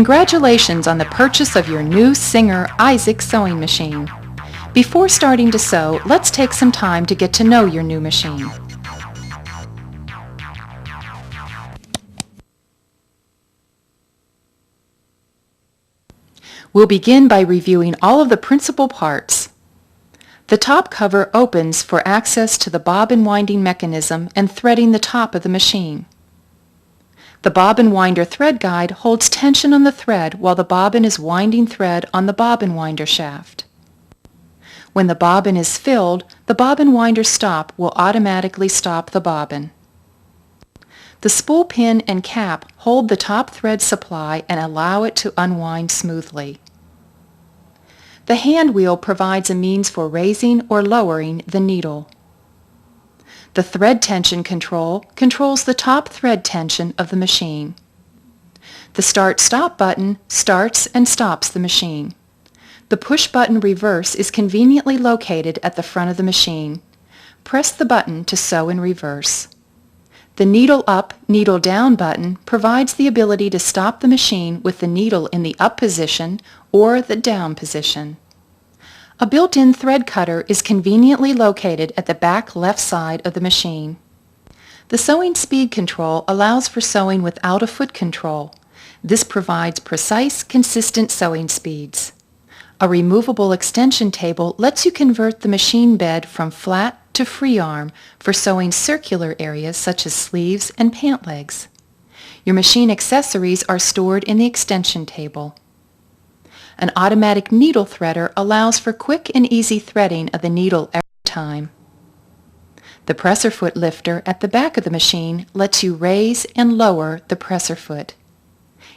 Congratulations on the purchase of your new Singer IZEK sewing machine. Before starting to sew, let's take some time to get to know your new machine. We'll begin by reviewing all of the principal parts. The top cover opens for access to the bobbin winding mechanism and threading the top of the machine. The bobbin winder thread guide holds tension on the thread while the bobbin is winding thread on the bobbin winder shaft. When the bobbin is filled, the bobbin winder stop will automatically stop the bobbin. The spool pin and cap hold the top thread supply and allow it to unwind smoothly. The hand wheel provides a means for raising or lowering the needle. The thread tension control controls the top thread tension of the machine. The start-stop button starts and stops the machine. The push button reverse is conveniently located at the front of the machine. Press the button to sew in reverse. The needle up, needle down button provides the ability to stop the machine with the needle in the up position or the down position. A built-in thread cutter is conveniently located at the back left side of the machine. The sewing speed control allows for sewing without a foot control. This provides precise, consistent sewing speeds. A removable extension table lets you convert the machine bed from flat to free arm for sewing circular areas such as sleeves and pant legs. Your machine accessories are stored in the extension table. An automatic needle threader allows for quick and easy threading of the needle every time. The presser foot lifter at the back of the machine lets you raise and lower the presser foot.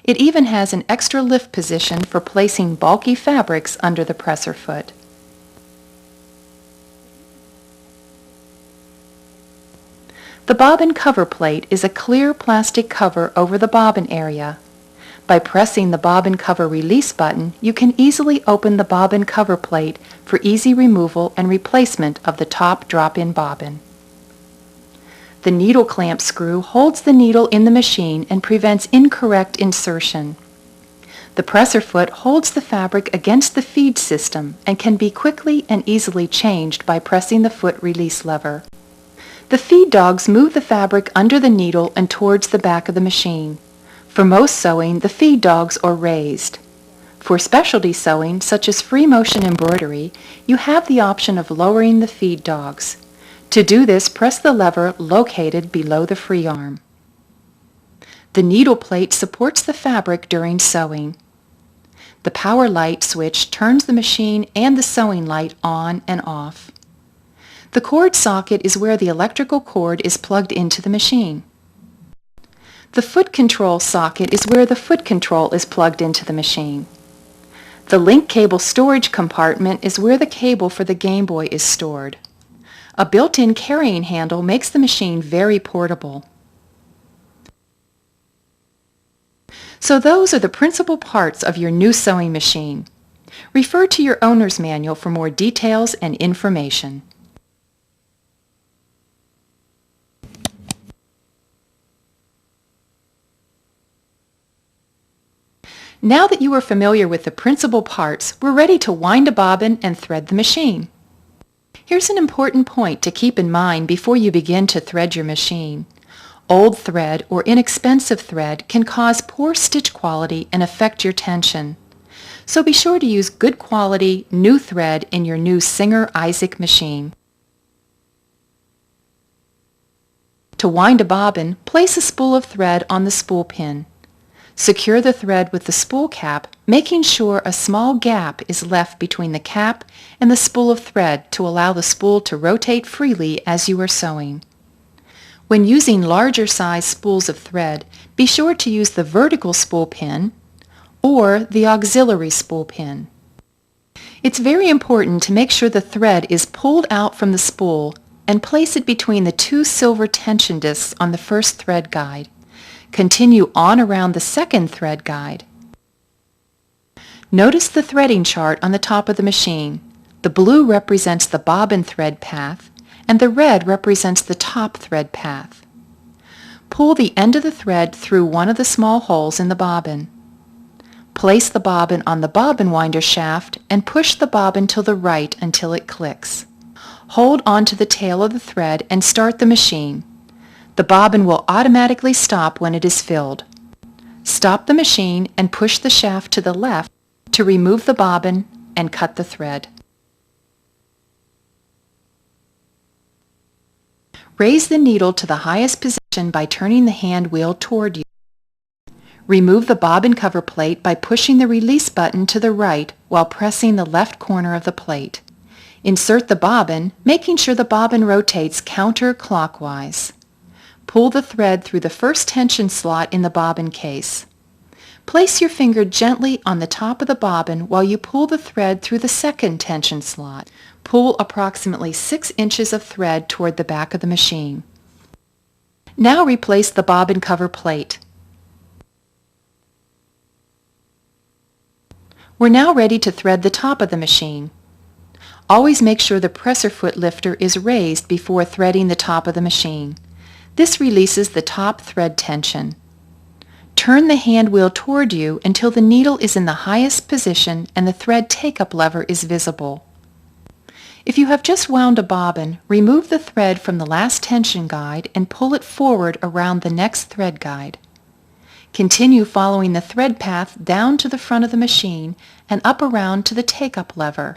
It even has an extra lift position for placing bulky fabrics under the presser foot. The bobbin cover plate is a clear plastic cover over the bobbin area. By pressing the bobbin cover release button, you can easily open the bobbin cover plate for easy removal and replacement of the top drop-in bobbin. The needle clamp screw holds the needle in the machine and prevents incorrect insertion. The presser foot holds the fabric against the feed system and can be quickly and easily changed by pressing the foot release lever. The feed dogs move the fabric under the needle and towards the back of the machine. For most sewing, the feed dogs are raised. For specialty sewing, such as free motion embroidery, you have the option of lowering the feed dogs. To do this, press the lever located below the free arm. The needle plate supports the fabric during sewing. The power light switch turns the machine and the sewing light on and off. The cord socket is where the electrical cord is plugged into the machine. The foot control socket is where the foot control is plugged into the machine. The link cable storage compartment is where the cable for the Gameboy is stored. A built-in carrying handle makes the machine very portable. So those are the principal parts of your new sewing machine. Refer to your owner's manual for more details and information. Now that you are familiar with the principal parts, we're ready to wind a bobbin and thread the machine. Here's an important point to keep in mind before you begin to thread your machine. Old thread or inexpensive thread can cause poor stitch quality and affect your tension. So be sure to use good quality, new thread in your new Singer IZEK machine. To wind a bobbin, place a spool of thread on the spool pin. Secure the thread with the spool cap, making sure a small gap is left between the cap and the spool of thread to allow the spool to rotate freely as you are sewing. When using larger size spools of thread, be sure to use the vertical spool pin or the auxiliary spool pin. It's very important to make sure the thread is pulled out from the spool and place it between the two silver tension discs on the first thread guide. Continue on around the second thread guide. Notice the threading chart on the top of the machine. The blue represents the bobbin thread path, and the red represents the top thread path. Pull the end of the thread through one of the small holes in the bobbin. Place the bobbin on the bobbin winder shaft and push the bobbin to the right until it clicks. Hold onto the tail of the thread and start the machine. The bobbin will automatically stop when it is filled. Stop the machine and push the shaft to the left to remove the bobbin and cut the thread. Raise the needle to the highest position by turning the hand wheel toward you. Remove the bobbin cover plate by pushing the release button to the right while pressing the left corner of the plate. Insert the bobbin, making sure the bobbin rotates counterclockwise. Pull the thread through the first tension slot in the bobbin case. Place your finger gently on the top of the bobbin while you pull the thread through the second tension slot. Pull approximately 6 inches of thread toward the back of the machine. Now replace the bobbin cover plate. We're now ready to thread the top of the machine. Always make sure the presser foot lifter is raised before threading the top of the machine. This releases the top thread tension. Turn the hand wheel toward you until the needle is in the highest position and the thread take-up lever is visible. If you have just wound a bobbin, remove the thread from the last tension guide and pull it forward around the next thread guide. Continue following the thread path down to the front of the machine and up around to the take-up lever.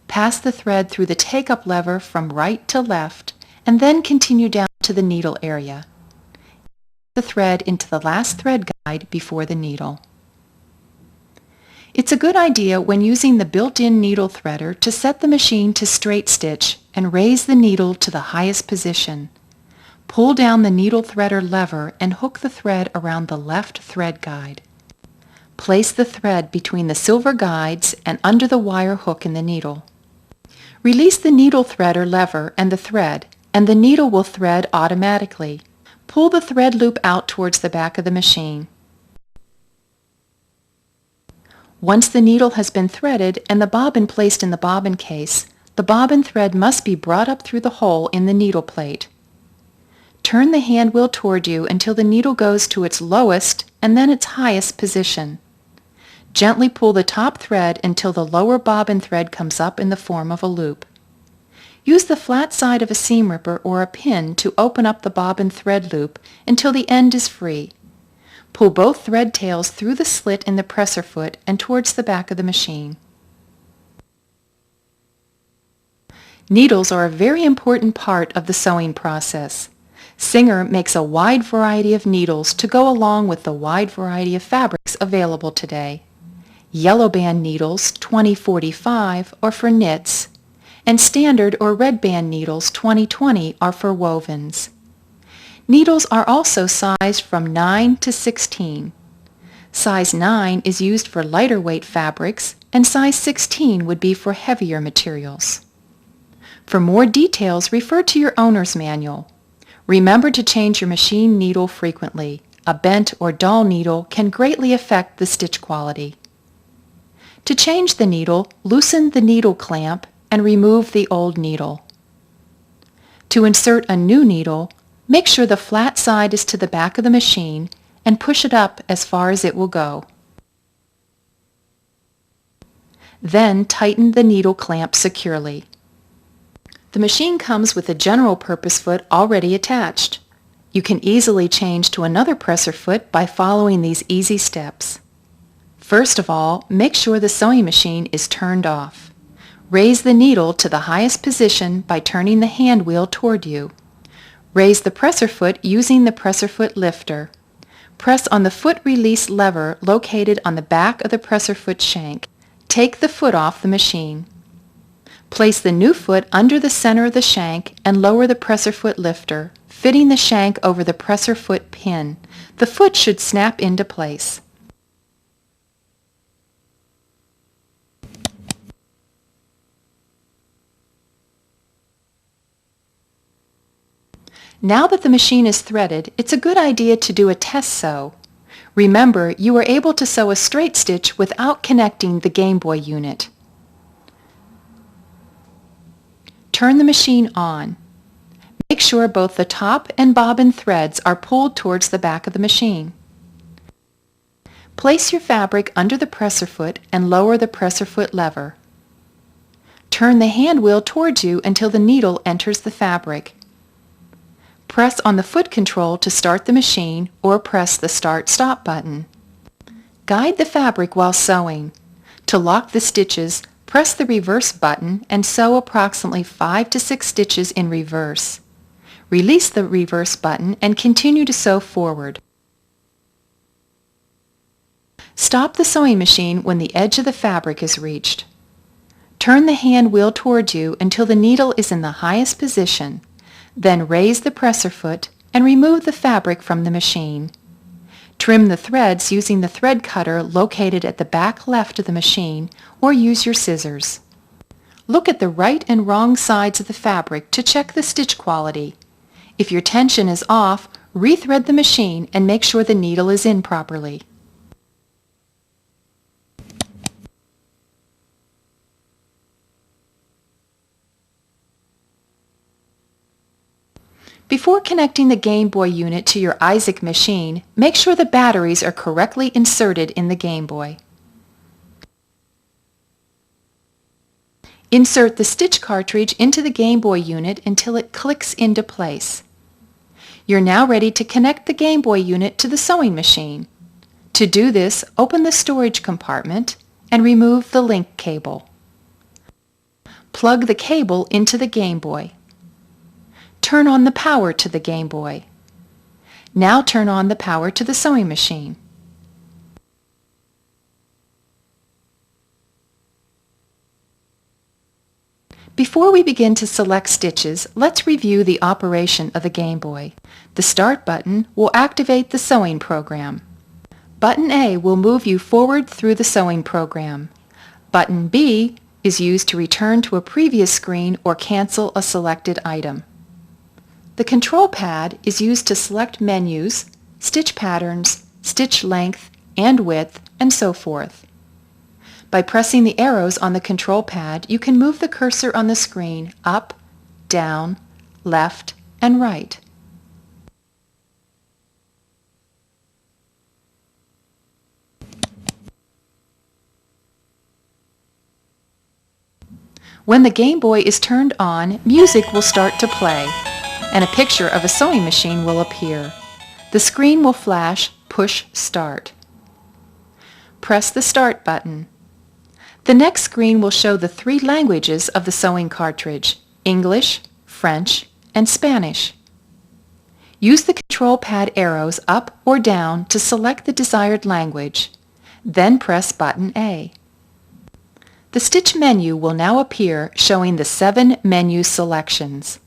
Pass the thread through the take-up lever from right to left and then continue down to the needle area. The thread into the last thread guide before the needle. It's a good idea when using the built-in needle threader to set the machine to straight stitch and raise the needle to the highest position. Pull down the needle threader lever and hook the thread around the left thread guide. Place the thread between the silver guides and under the wire hook in the needle. Release the needle threader lever and the thread, and the needle will thread automatically. Pull the thread loop out towards the back of the machine. Once the needle has been threaded and the bobbin placed in the bobbin case, the bobbin thread must be brought up through the hole in the needle plate. Turn the hand wheel toward you until the needle goes to its lowest and then its highest position. Gently pull the top thread until the lower bobbin thread comes up in the form of a loop. Use the flat side of a seam ripper or a pin to open up the bobbin thread loop until the end is free. Pull both thread tails through the slit in the presser foot and towards the back of the machine. Needles are a very important part of the sewing process. Singer makes a wide variety of needles to go along with the wide variety of fabrics available today. Yellow band needles 2045 are for knits, and standard or red band needles 2020 are for wovens. Needles are also sized from 9 to 16. Size 9 is used for lighter weight fabrics, and size 16 would be for heavier materials. For more details, refer to your owner's manual. Remember to change your machine needle frequently. A bent or dull needle can greatly affect the stitch quality. To change the needle, loosen the needle clamp and remove the old needle. To insert a new needle, make sure the flat side is to the back of the machine and push it up as far as it will go. Then tighten the needle clamp securely. The machine comes with a general purpose foot already attached. You can easily change to another presser foot by following these easy steps. First of all, make sure the sewing machine is turned off. Raise the needle to the highest position by turning the hand wheel toward you. Raise the presser foot using the presser foot lifter. Press on the foot release lever located on the back of the presser foot shank. Take the foot off the machine. Place the new foot under the center of the shank and lower the presser foot lifter, fitting the shank over the presser foot pin. The foot should snap into place. Now that the machine is threaded, it's a good idea to do a test sew. Remember, you are able to sew a straight stitch without connecting the Gameboy unit. Turn the machine on. Make sure both the top and bobbin threads are pulled towards the back of the machine. Place your fabric under the presser foot and lower the presser foot lever. Turn the hand wheel towards you until the needle enters the fabric. Press on the foot control to start the machine or press the Start/Stop button. Guide the fabric while sewing. To lock the stitches, press the reverse button and sew approximately 5 to 6 stitches in reverse. Release the reverse button and continue to sew forward. Stop the sewing machine when the edge of the fabric is reached. Turn the hand wheel towards you until the needle is in the highest position. Then raise the presser foot and remove the fabric from the machine. Trim the threads using the thread cutter located at the back left of the machine, or use your scissors. Look at the right and wrong sides of the fabric to check the stitch quality. If your tension is off, rethread the machine and make sure the needle is in properly. Before connecting the Gameboy unit to your IZEK machine, make sure the batteries are correctly inserted in the Gameboy. Insert the stitch cartridge into the Gameboy unit until it clicks into place. You're now ready to connect the Gameboy unit to the sewing machine. To do this, open the storage compartment and remove the link cable. Plug the cable into the Gameboy. Turn on the power to the Gameboy. Now turn on the power to the sewing machine. Before we begin to select stitches, let's review the operation of the Gameboy. The Start button will activate the sewing program. Button A will move you forward through the sewing program. Button B is used to return to a previous screen or cancel a selected item. The control pad is used to select menus, stitch patterns, stitch length and width, and so forth. By pressing the arrows on the control pad, you can move the cursor on the screen up, down, left, and right. When the Gameboy is turned on, music will start to play, and a picture of a sewing machine will appear. The screen will flash Push Start. Press the Start button. The next screen will show the 3 languages of the sewing cartridge: English, French, and Spanish. Use the control pad arrows up or down to select the desired language. Then press button A. The stitch menu will now appear showing the 7 menu selections.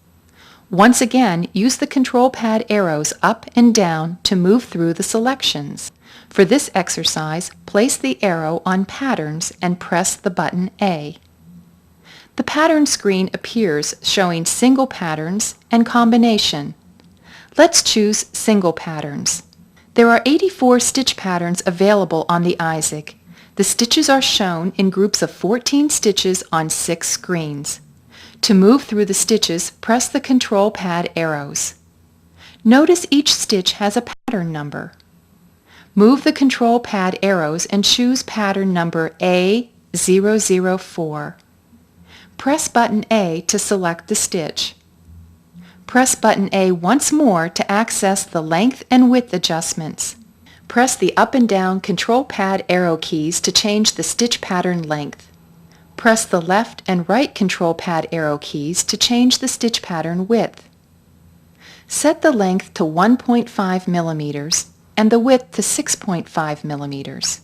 Once again, use the control pad arrows up and down to move through the selections. For this exercise, place the arrow on Patterns and press the button A. The pattern screen appears showing single patterns and combination. Let's choose single patterns. There are 84 stitch patterns available on the IZEK. The stitches are shown in groups of 14 stitches on 6 screens. To move through the stitches, press the control pad arrows. Notice each stitch has a pattern number. Move the control pad arrows and choose pattern number A004. Press button A to select the stitch. Press button A once more to access the length and width adjustments. Press the up and down control pad arrow keys to change the stitch pattern length. Press the left and right control pad arrow keys to change the stitch pattern width. Set the length to 1.5 millimeters and the width to 6.5 millimeters.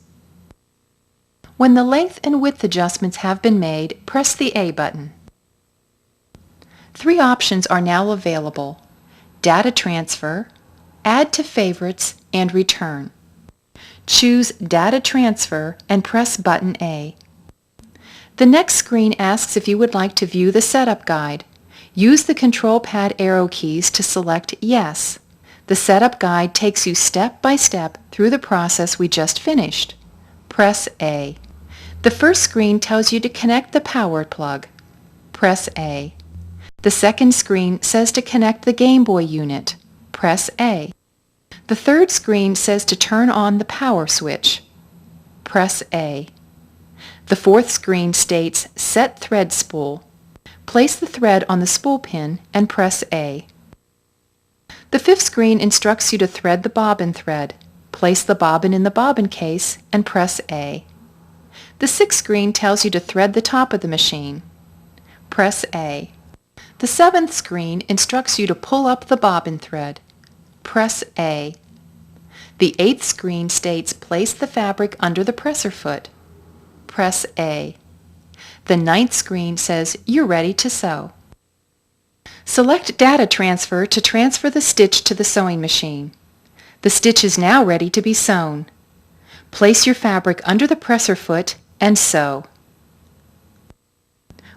When the length and width adjustments have been made, press the A button. 3 options are now available: Data Transfer, Add to Favorites, and Return. Choose Data Transfer and press button A. The next screen asks if you would like to view the setup guide. Use the control pad arrow keys to select Yes. The setup guide takes you step by step through the process we just finished. Press A. The first screen tells you to connect the power plug. Press A. The second screen says to connect the Gameboy unit. Press A. The third screen says to turn on the power switch. press A. The fourth screen states Set Thread Spool. Place the thread on the spool pin and press A. The fifth screen instructs you to thread the bobbin thread. Place the bobbin in the bobbin case and press A. The sixth screen tells you to thread the top of the machine. Press A. The seventh screen instructs you to pull up the bobbin thread. Press A. The eighth screen states place the fabric under the presser foot. Press A. The ninth screen says you're ready to sew. Select Data Transfer to transfer the stitch to the sewing machine. The stitch is now ready to be sewn. Place your fabric under the presser foot and sew.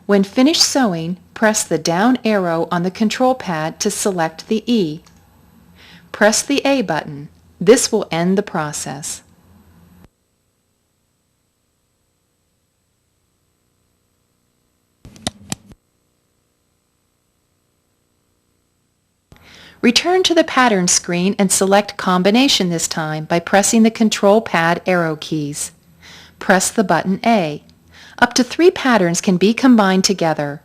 When finished sewing, press the down arrow on the control pad to select the E. Press the A button. This will end the process. Return to the pattern screen and select Combination this time by pressing the control pad arrow keys. Press the button A. Up to 3 patterns can be combined together.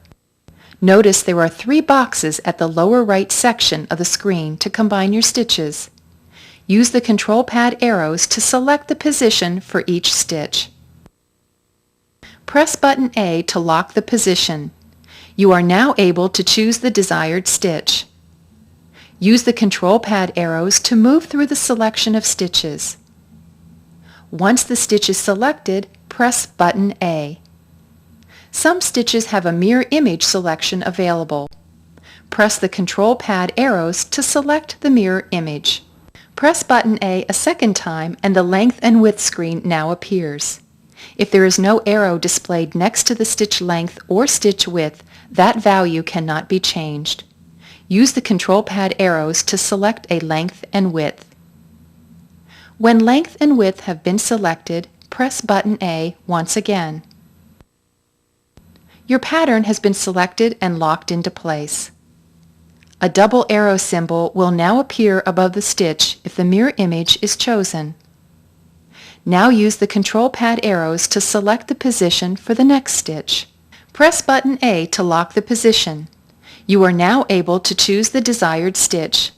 Notice there are 3 boxes at the lower right section of the screen to combine your stitches. Use the control pad arrows to select the position for each stitch. Press button A to lock the position. You are now able to choose the desired stitch. Use the control pad arrows to move through the selection of stitches. Once the stitch is selected, press button A. Some stitches have a mirror image selection available. Press the control pad arrows to select the mirror image. Press button A a second time and the length and width screen now appears. If there is no arrow displayed next to the stitch length or stitch width, that value cannot be changed. Use the control pad arrows to select a length and width. When length and width have been selected, press button A once again. Your pattern has been selected and locked into place. A double arrow symbol will now appear above the stitch if the mirror image is chosen. Now use the control pad arrows to select the position for the next stitch. Press button A to lock the position. You are now able to choose the desired stitch.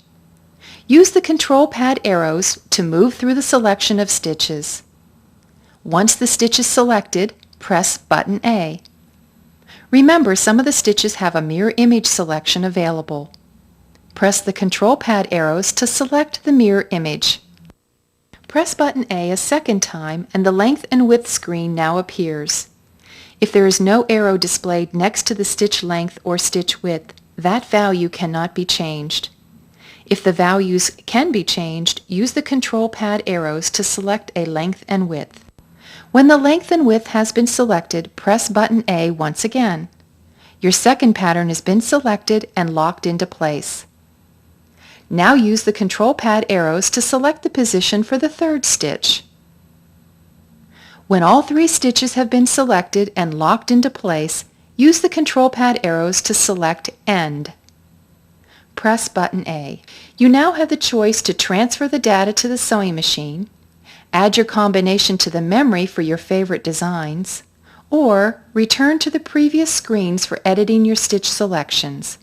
Use the control pad arrows to move through the selection of stitches. Once the stitch is selected, press button A. Remember, some of the stitches have a mirror image selection available. Press the control pad arrows to select the mirror image. Press button A a second time and the length and width screen now appears. If there is no arrow displayed next to the stitch length or stitch width, that value cannot be changed. If the values can be changed, use the control pad arrows to select a length and width. When the length and width has been selected, press button A once again. Your second pattern has been selected and locked into place. Now use the control pad arrows to select the position for the third stitch. When all 3 stitches have been selected and locked into place, use the control pad arrows to select End. Press button A. You now have the choice to transfer the data to the sewing machine, add your combination to the memory for your favorite designs, or return to the previous screens for editing your stitch selections.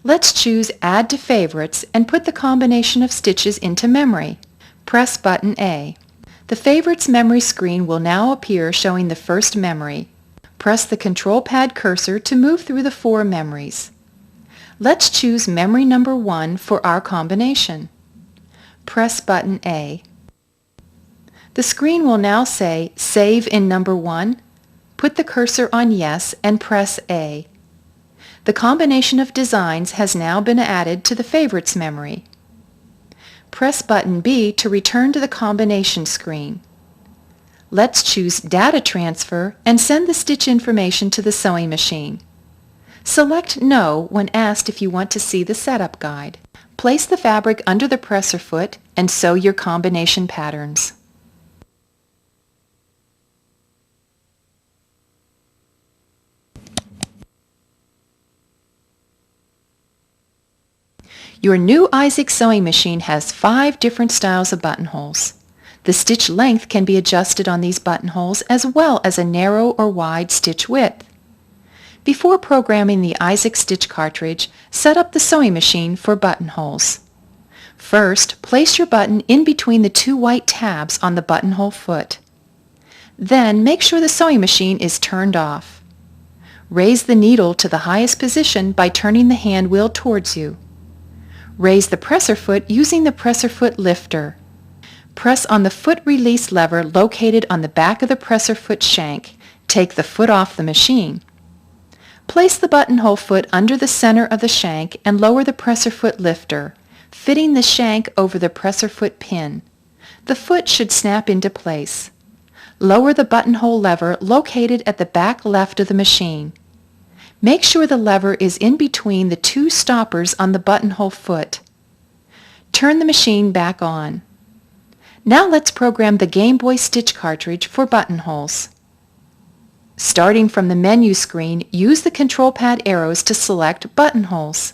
Let's choose Add to Favorites and put the combination of stitches into memory. Press button A. The Favorites memory screen will now appear showing the first memory. Press the control pad cursor to move through the 4 memories. Let's choose memory number 1 for our combination. Press button A. The screen will now say Save in number 1. Put the cursor on Yes and press A. The combination of designs has now been added to the Favorites memory. Press button B to return to the combination screen. Let's choose Data Transfer and send the stitch information to the sewing machine. Select No when asked if you want to see the setup guide. Place the fabric under the presser foot and sew your combination patterns. Your new IZEK sewing machine has 5 different styles of buttonholes. The stitch length can be adjusted on these buttonholes as well as a narrow or wide stitch width. Before programming the IZEK stitch cartridge, set up the sewing machine for buttonholes. First, place your button in between the two white tabs on the buttonhole foot. Then, make sure the sewing machine is turned off. Raise the needle to the highest position by turning the hand wheel towards you. Raise the presser foot using the presser foot lifter. Press on the foot release lever located on the back of the presser foot shank. Take the foot off the machine. Place the buttonhole foot under the center of the shank and lower the presser foot lifter, fitting the shank over the presser foot pin. The foot should snap into place. Lower the buttonhole lever located at the back left of the machine. Make sure the lever is in between the two stoppers on the buttonhole foot. Turn the machine back on. Now let's program the Gameboy stitch cartridge for buttonholes. Starting from the menu screen, use the control pad arrows to select buttonholes.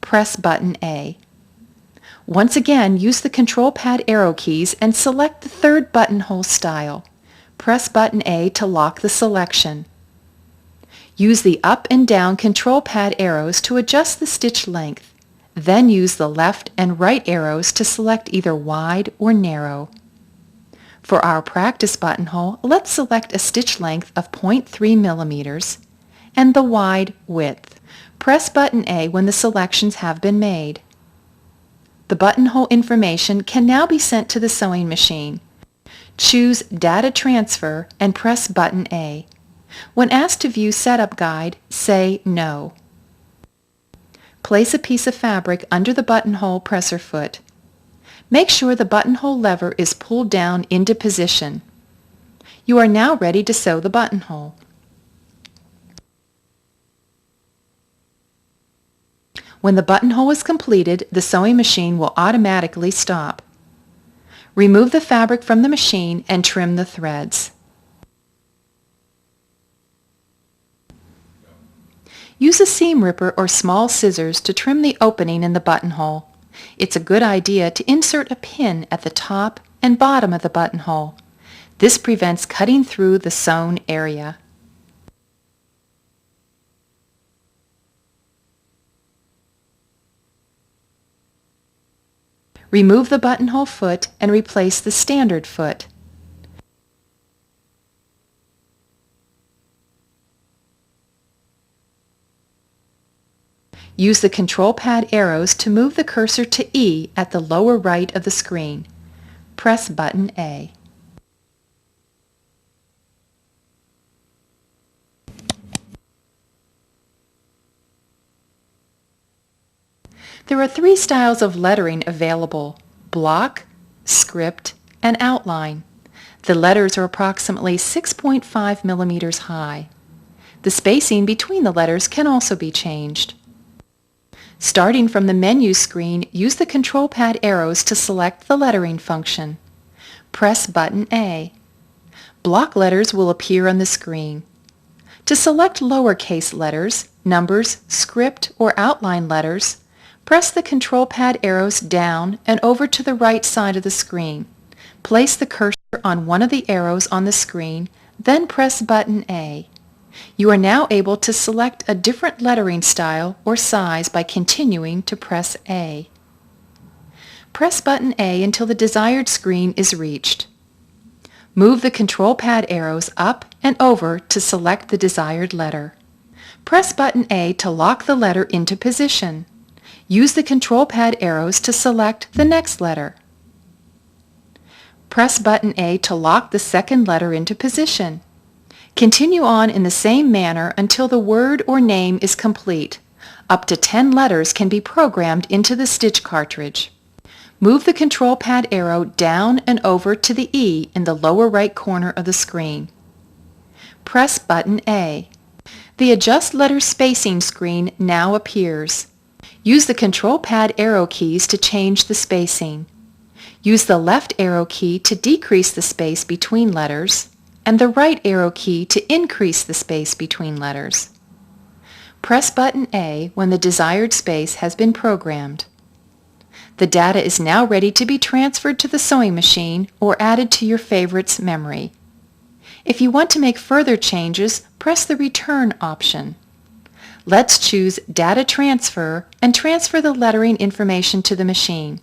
Press button A. Once again, use the control pad arrow keys and select the third buttonhole style. Press button A to lock the selection. Use the up and down control pad arrows to adjust the stitch length. Then use the left and right arrows to select either wide or narrow. For our practice buttonhole, let's select a stitch length of 0.3 millimeters and the wide width. Press button A when the selections have been made. The buttonhole information can now be sent to the sewing machine. Choose Data Transfer and press button A. When asked to view Setup Guide, say No. Place a piece of fabric under the buttonhole presser foot. Make sure the buttonhole lever is pulled down into position. You are now ready to sew the buttonhole. When the buttonhole is completed, the sewing machine will automatically stop. Remove the fabric from the machine and trim the threads. Use a seam ripper or small scissors to trim the opening in the buttonhole. It's a good idea to insert a pin at the top and bottom of the buttonhole. This prevents cutting through the sewn area. Remove the buttonhole foot and replace the standard foot. Use the control pad arrows to move the cursor to E at the lower right of the screen. Press button A. There are three styles of lettering available: block, script, and outline. The letters are approximately 6.5 millimeters high. The spacing between the letters can also be changed. Starting from the menu screen, use the control pad arrows to select the lettering function. Press button A. Block letters will appear on the screen. To select lowercase letters, numbers, script, or outline letters, press the control pad arrows down and over to the right side of the screen. Place the cursor on one of the arrows on the screen, then press button A. You are now able to select a different lettering style or size by continuing to press A. Press button A until the desired screen is reached. Move the control pad arrows up and over to select the desired letter. Press button A to lock the letter into position. Use the control pad arrows to select the next letter. Press button A to lock the second letter into position. Continue on in the same manner until the word or name is complete. Up to 10 letters can be programmed into the stitch cartridge. Move the control pad arrow down and over to the E in the lower right corner of the screen. Press button A. The Adjust Letter Spacing screen now appears. Use the control pad arrow keys to change the spacing. Use the left arrow key to decrease the space between letters and the right arrow key to increase the space between letters. Press button A when the desired space has been programmed. The data is now ready to be transferred to the sewing machine or added to your favorite's memory. If you want to make further changes, press the Return option. Let's choose Data Transfer and transfer the lettering information to the machine.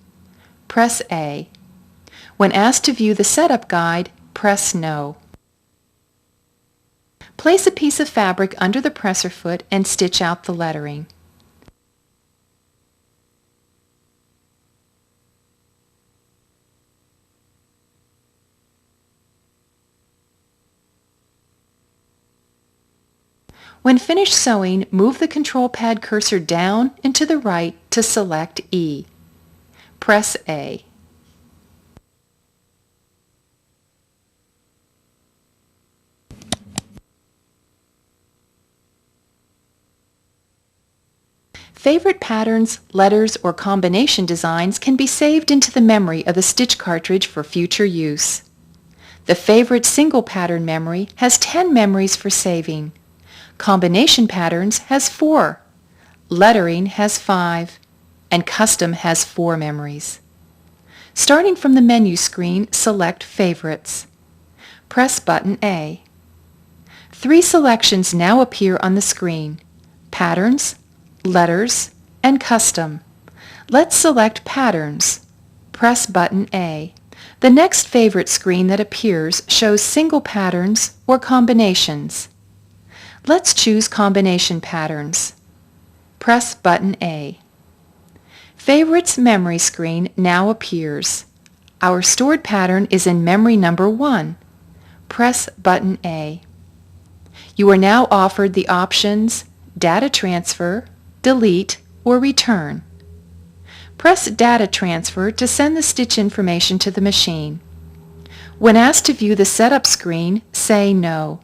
Press A. When asked to view the setup guide, press No. Place a piece of fabric under the presser foot and stitch out the lettering. When finished sewing, move the control pad cursor down and to the right to select E. Press A. Favorite patterns, letters, or combination designs can be saved into the memory of the stitch cartridge for future use. The favorite single pattern memory has 10 memories for saving. Combination patterns has 4, lettering has 5, and custom has 4 memories. Starting from the menu screen, select Favorites. Press button A. 3 selections now appear on the screen: Patterns, Letters, and Custom. Let's select Patterns. Press button A. The next favorite screen that appears shows single patterns or combinations. Let's choose Combination Patterns. Press button A. Favorites memory screen now appears. Our stored pattern is in memory number 1. Press button A. You are now offered the options Data Transfer, Delete, or Return. Press Data Transfer to send the stitch information to the machine. When asked to view the setup screen, say No.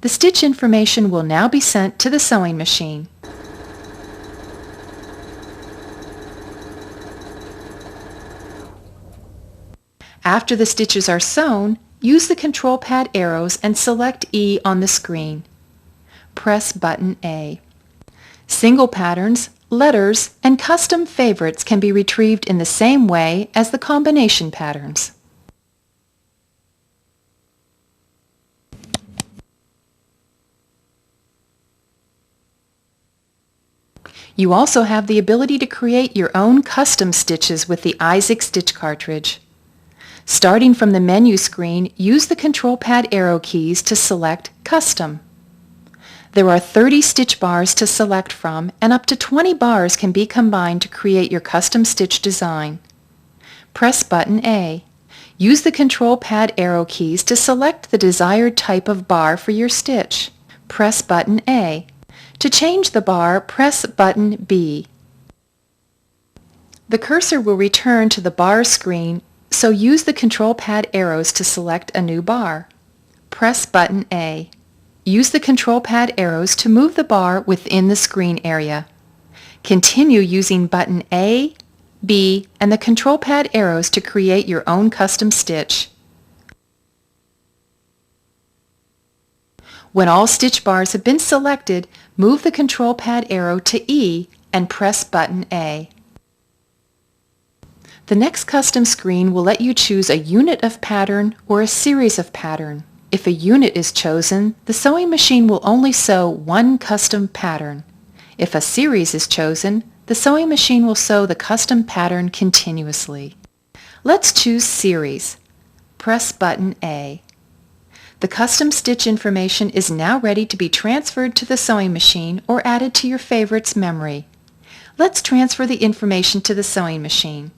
The stitch information will now be sent to the sewing machine. After the stitches are sewn, use the control pad arrows and select E on the screen. Press button A. Single patterns, letters, and custom favorites can be retrieved in the same way as the combination patterns. You also have the ability to create your own custom stitches with the IZEK stitch cartridge. Starting from the menu screen, use the control pad arrow keys to select Custom. There are 30 stitch bars to select from, and up to 20 bars can be combined to create your custom stitch design. Press button A. Use the control pad arrow keys to select the desired type of bar for your stitch. Press button A. To change the bar, press button B. The cursor will return to the bar screen, so use the control pad arrows to select a new bar. Press button A. Use the control pad arrows to move the bar within the screen area. Continue using button A, B, and the control pad arrows to create your own custom stitch. When all stitch bars have been selected, move the control pad arrow to E and press button A. The next custom screen will let you choose a unit of pattern or a series of pattern. If a unit is chosen, the sewing machine will only sew one custom pattern. If a series is chosen, the sewing machine will sew the custom pattern continuously. Let's choose Series. Press button A. The custom stitch information is now ready to be transferred to the sewing machine or added to your favorite's memory. Let's transfer the information to the sewing machine.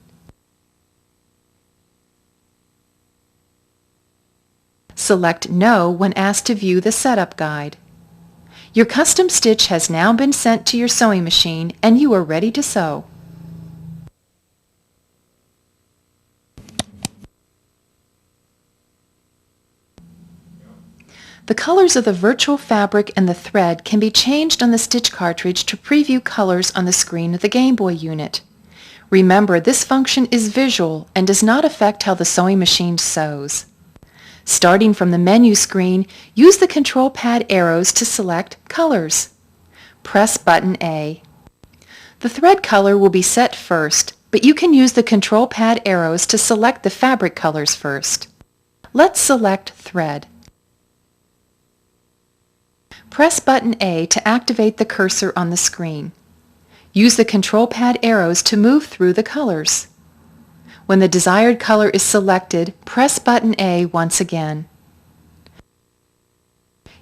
Select No when asked to view the setup guide. Your custom stitch has now been sent to your sewing machine and you are ready to sew. The colors of the virtual fabric and the thread can be changed on the stitch cartridge to preview colors on the screen of the Gameboy unit. Remember, this function is visual and does not affect how the sewing machine sews. Starting from the menu screen, use the control pad arrows to select Colors. Press button A. The thread color will be set first, but you can use the control pad arrows to select the fabric colors first. Let's select Thread. Press button A to activate the cursor on the screen. Use the control pad arrows to move through the colors. When the desired color is selected, press button A once again.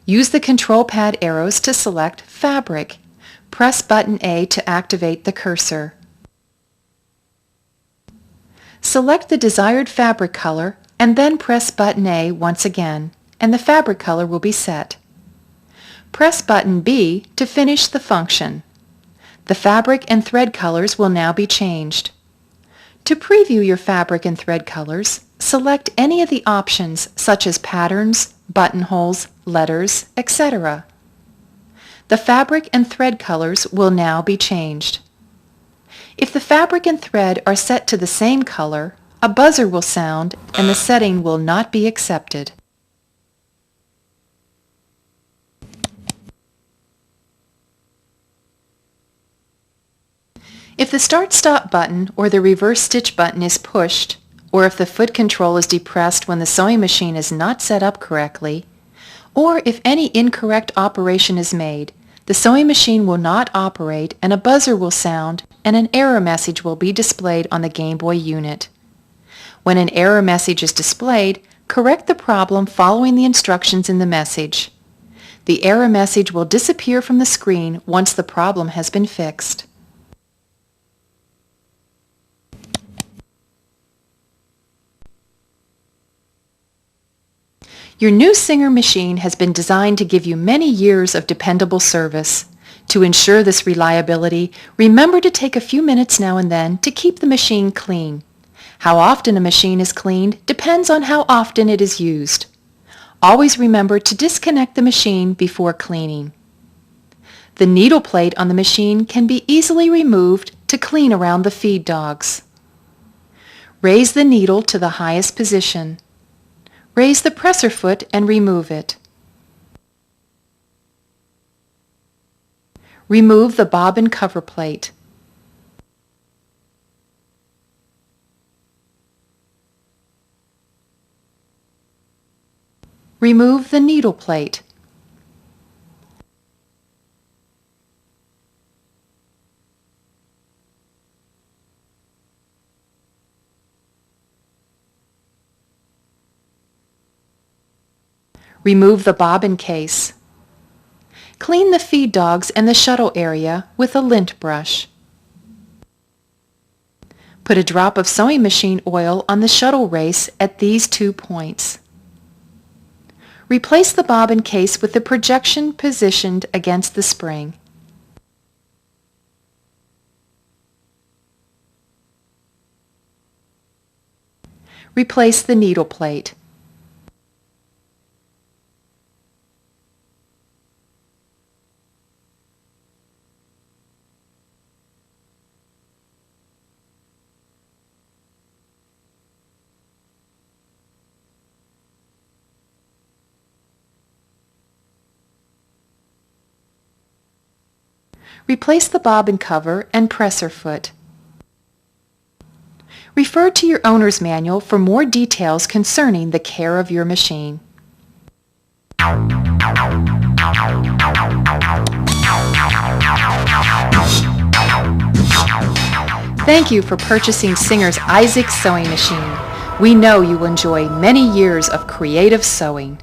Use the control pad arrows to select Fabric. Press button A to activate the cursor. Select the desired fabric color and then press button A once again, and the fabric color will be set. Press button B to finish the function. The fabric and thread colors will now be changed. To preview your fabric and thread colors, select any of the options such as patterns, buttonholes, letters, etc. The fabric and thread colors will now be changed. If the fabric and thread are set to the same color, a buzzer will sound and the setting will not be accepted. If the Start-Stop button or the Reverse Stitch button is pushed, or if the foot control is depressed when the sewing machine is not set up correctly, or if any incorrect operation is made, the sewing machine will not operate and a buzzer will sound and an error message will be displayed on the Gameboy unit. When an error message is displayed, correct the problem following the instructions in the message. The error message will disappear from the screen once the problem has been fixed. Your new Singer machine has been designed to give you many years of dependable service. To ensure this reliability, remember to take a few minutes now and then to keep the machine clean. How often a machine is cleaned depends on how often it is used. Always remember to disconnect the machine before cleaning. The needle plate on the machine can be easily removed to clean around the feed dogs. Raise the needle to the highest position. Raise the presser foot and remove it. Remove the bobbin cover plate. Remove the needle plate. Remove the bobbin case. Clean the feed dogs and the shuttle area with a lint brush. Put a drop of sewing machine oil on the shuttle race at these 2 points. Replace the bobbin case with the projection positioned against the spring. Replace the needle plate. Replace the bobbin cover and presser foot. Refer to your owner's manual for more details concerning the care of your machine. Thank you for purchasing Singer's IZEK sewing machine. We know you will enjoy many years of creative sewing.